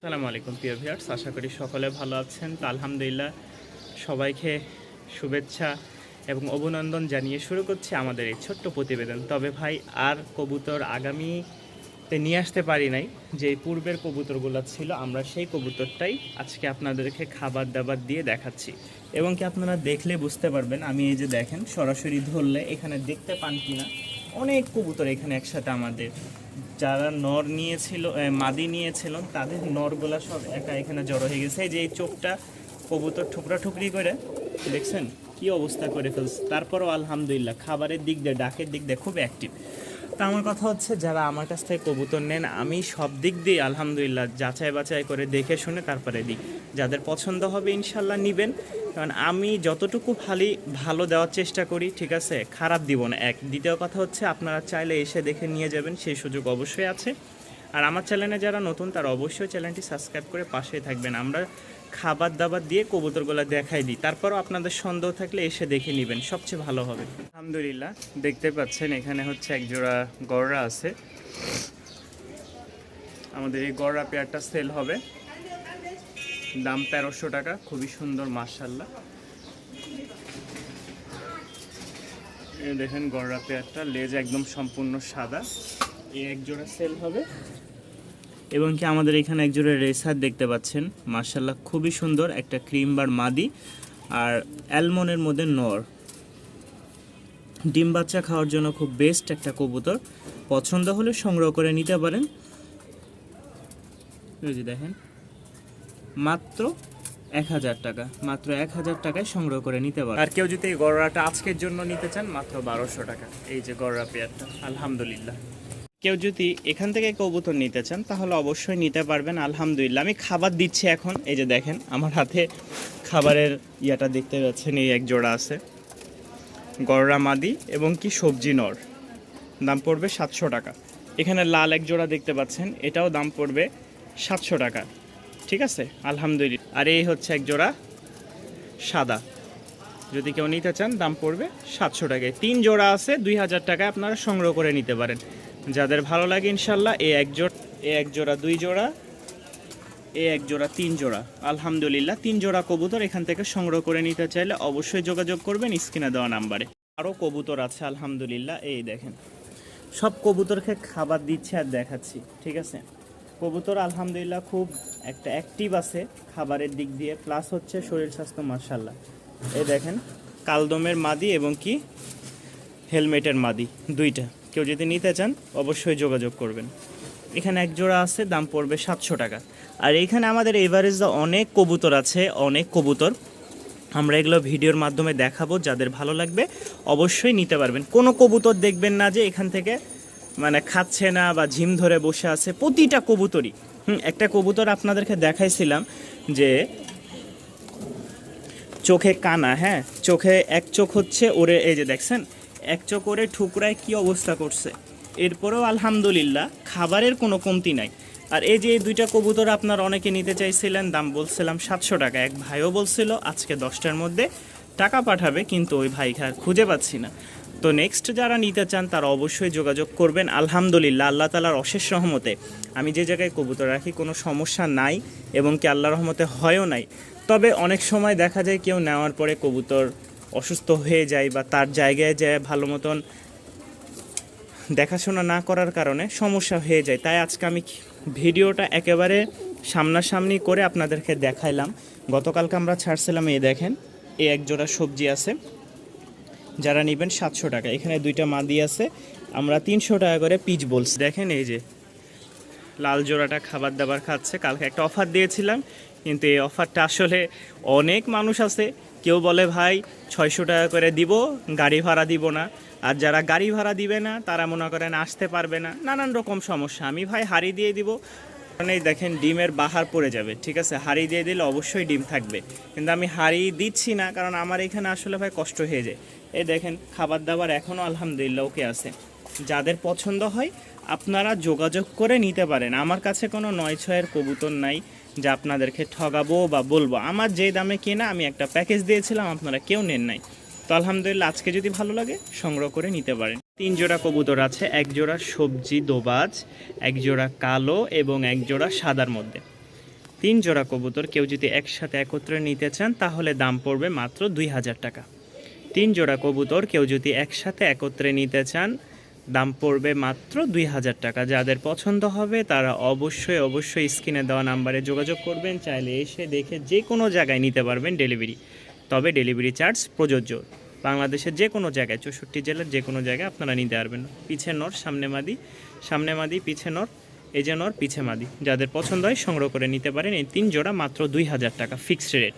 আসসালামু আলাইকুম প্রিয় ভিউয়ার্স, আশা করি সকলে ভালো আছেন। তো আলহামদুলিল্লাহ, সবাইকে শুভেচ্ছা এবং অভিনন্দন জানিয়ে শুরু করছি আমাদের এই ছোট্ট প্রতিবেদন। তবে ভাই, আর কবুতর আগামীতে নিয়ে আসতে পারি নাই। যে পূর্বের কবুতরগুলো ছিল, আমরা সেই কবুতরটাই আজকে আপনাদেরকে খাবার দাবার দিয়ে দেখাচ্ছি। এবং কি আপনারা দেখলে বুঝতে পারবেন, আমি এই যে দেখেন সরাসরি ধরলে এখানে দেখতে পান কিনা, অনেক কবুতর এখানে একসাথে আমাদের। যারা নর নিয়েছিল, মাদি নিয়েছিল, তাদের নরগুলা সব একা এখানে জড়ো হয়ে গেছে। এই যে এই চোখটা কবুতর ঠুকরা ঠুকরি করে দেখছেন কি অবস্থা করে ফেলছে। তারপরও আলহামদুলিল্লাহ খাবারের দিক দিয়ে, ডাকের দিক দিয়ে খুব অ্যাক্টিভ। তা আমার কথা হচ্ছে, যারা আমার কাছ থেকে কবুতর নেন, আমি সব দিক দিয়ে আলহামদুলিল্লাহ যাচাই বাছাই করে দেখে শুনে তারপরে দিই। যাদের পছন্দ হবে ইনশাল্লাহ নেবেন, কারণ আমি যতটুকু ভালো দেওয়ার চেষ্টা করি, ঠিক আছে, খারাপ দিব না। দ্বিতীয় কথা হচ্ছে, আপনারা চাইলে এসে দেখে নিয়ে যাবেন, সেই সুযোগ অবশ্যই আছে। আর আমার চ্যানেলে যারা নতুন, তারা অবশ্যই চ্যানেলটি সাবস্ক্রাইব করে পাশেই থাকবেন। আমরা খাবার দাবার দিয়ে কবুতরগুলো দেখাই দিই, তারপরও আপনাদের সন্দেহ থাকলে এসে দেখে নেবেন, সবচেয়ে ভালো হবে। আলহামদুলিল্লাহ, দেখতে পাচ্ছেন এখানে হচ্ছে একজোড়া গররা আছে। আমাদের এই গররা পেয়ারটা সেল হবে, দাম 1300 টাকা। খুবই সুন্দর মাশাআল্লাহ। এই দেখেন গররা পেয়ারটা, লেজ একদম সম্পূর্ণ সাদা। এই একজোড়া সেল হবে। এবং কি আমাদের এখানে একজোড়া রেসার দেখতে পাচ্ছেন, মাশাআল্লাহ খুবই সুন্দর, একটা ক্রিম বার মাদি আর অ্যালমনের মধ্যে নর। ডিম বাচ্চা খাওয়ার জন্য খুব বেস্ট একটা কবুতর। পছন্দ হলে সংগ্রহ করে নিতে পারেন। এই যে দেখেন, মাত্র 1000 টাকা, মাত্র 1000 টাকায় সংগ্রহ করে নিতে পারেন। আর কেউ যদি এই গররাটা আজকের জন্য নিতে চান, মাত্র 1200 টাকা। এই যে গররা পেয়ারটা আলহামদুলিল্লাহ। কেউ যদি এখান থেকে কবুতর নিতে চান, তাহলে অবশ্যই নিতে পারবেন আলহামদুলিল্লাহ। আমি খাবার দিচ্ছি এখন। এই যে দেখেন আমার হাতে খাবারের ইয়াটা দেখতে পাচ্ছেন, এই এক জোড়া আছে গররা মাদি এবং কি সবজি নর। দাম পড়বে 700 টাকা। এখানে লাল এক জোড়া দেখতে পাচ্ছেন, এটাও দাম পড়বে 700 টাকা। ঠিক আছে আলহামদুলিল্লাহ। আর এই হচ্ছে এক জোড়া সাদা, যদি কেউ নিতে চান দাম পড়বে 700 টাকায়। 3 জোড়া আছে, 2000 টাকায় আপনারা সংগ্রহ করে নিতে পারেন। যাদের ভালো লাগে ইনশাল্লাহ, এই এক জোড়া 2 জোড়া, এই এক জোড়া 3 জোড়া, আলহামদুলিল্লাহ 3 জোড়া কবুতর এখান থেকে সংগ্রহ করে নিতে চাইলে অবশ্যই যোগাযোগ করবেন স্ক্রিনে দেওয়া নাম্বারে। আরও কবুতর আছে আলহামদুলিল্লাহ। এই দেখেন সব কবুতরকে খাবার দিচ্ছে আর দেখাচ্ছি, ঠিক আছে। কবুতর আলহামদুলিল্লাহ খুব একটা অ্যাক্টিভ আছে খাবারের দিক দিয়ে, প্লাস হচ্ছে শরীর স্বাস্থ্য মাশাআল্লাহ। এই দেখেন কালদমের মাদি এবং কি হেলমেটের মাদি, দুইটা। কেউ যদি নিতে চান অবশ্যই যোগাযোগ করবেন। এখানে এক জোড়া আছে, দাম পড়বে 700 টাকা। আর এইখানে আমাদের এভারেজে অনেক কবুতর আছে, অনেক কবুতর। আমরা এগুলো ভিডিওর মাধ্যমে দেখাবো, যাদের ভালো লাগবে অবশ্যই নিতে পারবেন। কোনো কবুতর দেখবেন না যে এখান থেকে মানে খাচ্ছে না বা ঝিম ধরে বসে আছে, প্রতিটা কবুতরই। একটা কবুতর আপনাদেরকে দেখাইছিলাম যে চোখে কানা, হ্যাঁ চোখে এক চোখ হচ্ছে ওরে, এই যে দেখছেন এক চোখ ওরে ঠুকরায় কি অবস্থা করছে। এরপরেও আলহামদুলিল্লাহ খাবারের কোনো কমতি নাই। আর এই যে এই দুইটা কবুতর আপনারা অনেকে নিতে চাইছিলেন, দাম বলছিলাম 700 টাকা। এক ভাইও বলছিল আজকে 10টার মধ্যে টাকা পাঠাবে, কিন্তু ওই ভাই খুঁজে পাচ্ছি না। তো নেক্সট যারা নিতে চান তারা অবশ্যই যোগাযোগ করবেন। আলহামদুলিল্লাহ আল্লাহ তাআলার অশেষ রহমতে আমি যে জায়গায় কবুতর রাখি কোনো সমস্যা নাই, এবং কি আল্লাহর রহমতে হয়ও নাই। তবে অনেক সময় দেখা যায় কেউ নেওয়ার পরে কবুতর অসুস্থ হয়ে যায় বা তার জায়গায় যায় ভালো মতন দেখাশোনা না করার কারণে সমস্যা হয়ে যায়। তাই আজকে আমি ভিডিওটা একেবারে সামনাসামনি করে আপনাদেরকে দেখাইলাম। গতকালকে আমরা ছাড়ছিলাম, এই দেখেন এই এক জোড়া সবজি আছে, যারা নেবেন 700 টাকা। এখানে দুইটা মাদি আছে, আমরা 300 টাকা করে পিচ বলছি। দেখেন এই যে লাল জোড়াটা খাবার দাবার খাচ্ছে। কালকে একটা অফার দিয়েছিলাম, কিন্তু এই অফারটা আসলে অনেক মানুষ আছে, কেউ বলে ভাই 600 টাকা করে দিব, গাড়ি ভাড়া দিব না। আর যারা গাড়ি ভাড়া দিবে না তারা মনে করেন আসতে পারবে না, নানান রকম সমস্যা। আমি ভাই হাড়ি দিয়ে দিব, মানে দেখেন ডিমের বাহার পড়ে যাবে, ঠিক আছে। হাড়ি দিয়ে দিলে অবশ্যই ডিম থাকবে, কিন্তু আমি হাড়ি দিচ্ছি না, কারণ আমার এখানে আসলে ভাই কষ্ট হয়ে যায়। এই দেখেন খাবার দাবার এখনও আলহামদুলিল্লাহ ওকে আছে। যাদের পছন্দ হয় আপনারা যোগাযোগ করে নিতে পারেন। আমার কাছে কোনো 9-6-এর কবুতর নাই যা আপনাদেরকে ঠগাবো বা বলবো। আমার যে দামে কেনা আমি একটা প্যাকেজ দিয়েছিলাম, আপনারা কেউ নেন নাই। তো আলহামদুলিল্লাহ আজকে যদি ভালো লাগে সংগ্রহ করে নিতে পারেন। 3 জোড়া কবুতর আছে, এক জোড়া সবজি দোবাজ, এক জোড়া কালো এবং এক জোড়া সাদার মধ্যে। 3 জোড়া কবুতর কেউ যদি একসাথে একত্রে নিতে চান তাহলে দাম পড়বে মাত্র 2000 টাকা। 3 জোড়া কবুতর কেউ যদি একসাথে একত্রে নিতে চান দাম পড়বে মাত্র 2000 টাকা। যাদের পছন্দ হবে তারা অবশ্যই স্ক্রিনে দেওয়া নাম্বারে যোগাযোগ করবেন। চাইলে এসে দেখে যে কোনো জায়গায় নিতে পারবেন ডেলিভারি, তবে ডেলিভারি চার্জ প্রযোজ্য। বাংলাদেশের যে কোনো জায়গায়, 64 জেলার যে কোনো জায়গায় আপনারা নিতে পারবেন। পিছে নর সামনে মাদি পিছে নর, এই যে নর পিছে মাদি। যাদের পছন্দ হয় সংগ্রহ করে নিতে পারেন। এই 3 জোড়া মাত্র 2000 টাকা ফিক্সড রেট।